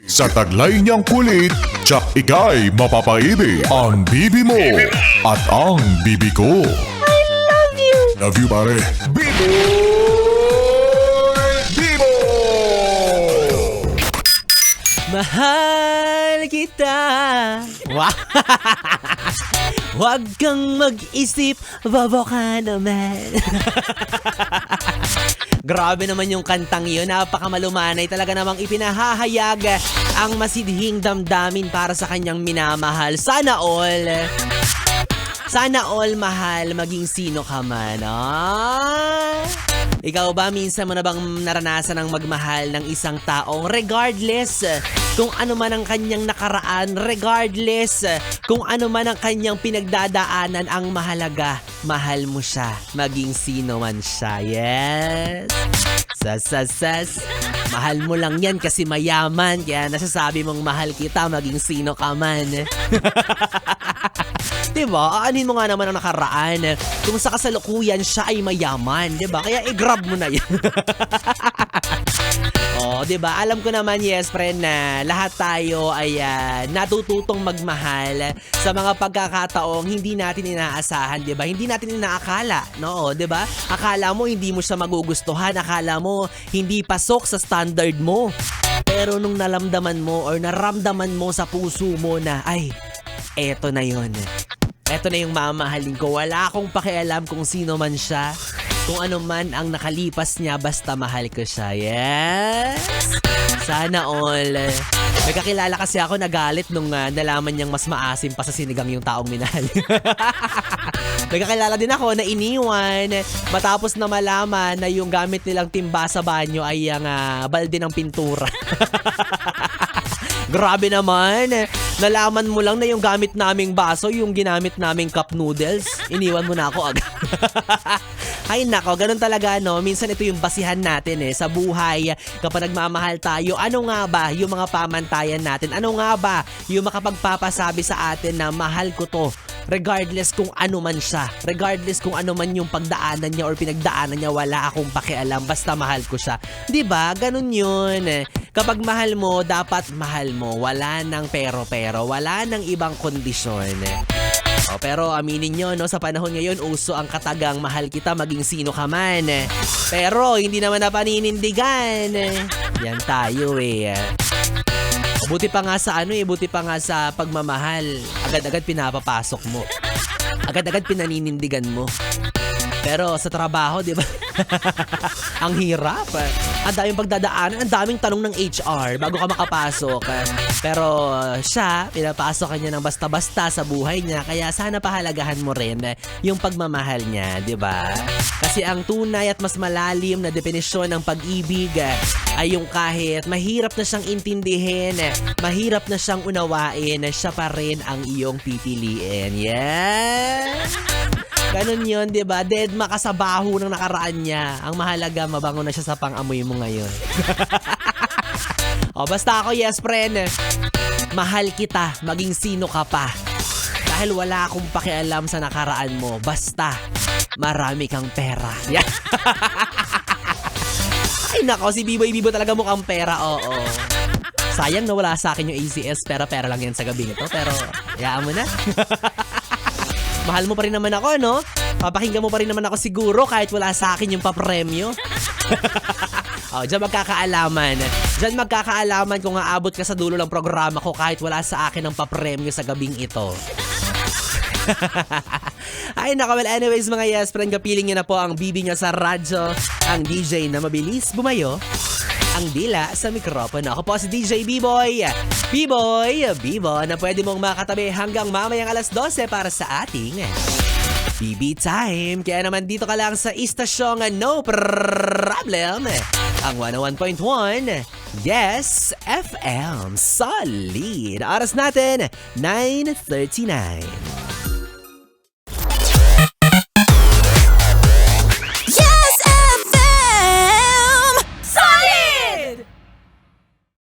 Sa taglay niyang kulit, tsak ika'y mapapaibig. Ang bibi mo at ang bibi ko. I love you! Love you, pare. Bibo! Bibo! Mahal kita. Wow. Huwag kang mag-isip, bobo ka naman. Grabe naman yung kantang yun. Napakamalumanay. Talaga namang ipinahahayag ang masidhing damdamin para sa kanyang minamahal. Sana all mahal, maging sino ka man. Ikaw ba, minsan mo na bang naranasan ang magmahal ng isang taong regardless kung ano man ang kanyang nakaraan, regardless kung ano man ang kanyang pinagdadaanan, ang mahalaga, mahal mo siya, maging sino man siya. Yes! Sas. Mahal mo lang yan kasi mayaman, kaya nasasabi mong mahal kita, maging sino ka man. Diba? Aanin mo nga naman ang nakaraan. Kung sa kasalukuyan siya ay mayaman, diba? Kaya i-grab mo na yan. Oh, diba? Alam ko naman, yes, friend, na lahat tayo ay natututong magmahal sa mga pagkakataong hindi natin inaasahan, diba? Hindi natin inaakala, no? Diba? Akala mo hindi mo siya magugustuhan, akala mo hindi pasok sa standard mo. Pero nung nalamdaman mo or naramdaman mo sa puso mo na, ay, eto na yun. Eto na yung mamahalin ko. Wala akong pakialam kung sino man siya. Kung ano man ang nakalipas niya, basta mahal ko siya. Yes! Sana all. May kakilala kasi ako nagalit nung nalaman niyang mas maasim pa sa sinigang yung taong minahal. May kakilala din ako na iniwan matapos na malaman na yung gamit nilang timba sa banyo ay ang balde ng pintura. Grabe naman. Nalaman mo lang na yung gamit naming baso, yung ginamit naming cup noodles, iniwan mo na ako agad. Ay nako, ganun talaga no. Minsan ito yung basihan natin sa buhay. Kapag nagmamahal tayo, ano nga ba yung mga pamantayan natin? Ano nga ba yung makapagpapasabi sa atin na mahal ko to? Regardless kung ano man siya, regardless kung ano man yung pagdaanan niya or pinagdaanan niya, wala akong pakialam, basta mahal ko siya. 'Di ba? Ganun 'yun. Kapag mahal mo, dapat mahal mo. Wala nang pero, wala nang ibang kondisyon. Pero aminin nyo, no, sa panahon ngayon, uso ang katagang mahal kita maging sino ka man. Pero hindi naman na paninindigan. Yan tayo Buti pa nga sa buti pa nga sa pagmamahal. Agad-agad pinapapasok mo. Agad-agad pinaninindigan mo. Pero sa trabaho, di ba? Ang hirap. Ang daming pagdadaanan, ang daming tanong ng HR bago ka makapasok. Pero siya, pinapasok kanya ng basta-basta sa buhay niya. Kaya sana pahalagahan mo rin yung pagmamahal niya, di ba? Kasi ang tunay at mas malalim na definisyon ng pag-ibig ay yung kahit mahirap na siyang intindihin, mahirap na siyang unawain, siya pa rin ang iyong pipiliin. Yes! Ganun yun, di ba? Dead makasabaho ng nakaraan niya. Ang mahalaga, mabango na siya sa pang-amoy mo ngayon. Basta ako, yes, friend. Mahal kita, maging sino ka pa. Dahil wala akong pakialam sa nakaraan mo. Basta, marami kang pera. Yeah. Ay, nako, si Biboy Bibo talaga mukhang pera, oo. Sayang na wala sa akin yung ACS, pera lang yan sa gabi nito. Pero, hayaan mo na. Mahal mo pa rin naman ako, no? Papakinggan mo pa rin naman ako siguro kahit wala sa akin yung papremyo. Diyan magkakaalaman. Diyan magkakaalaman kung aabot ka sa dulo ng programa ko kahit wala sa akin ang papremyo sa gabing ito. Ay nako, well anyways mga yes friend, kapiling nyo na po ang bibi niya sa radyo, ang DJ na mabilis bumayo, ang dila sa mikropono. Ako po si DJ B-Boy Bibo na pwede mong makatabi hanggang mamayang alas 12 para sa ating BB Time. Kaya naman dito ka lang sa istasyong No Problem, ang 101.1 Yes FM. Solid. Oras natin 9:39.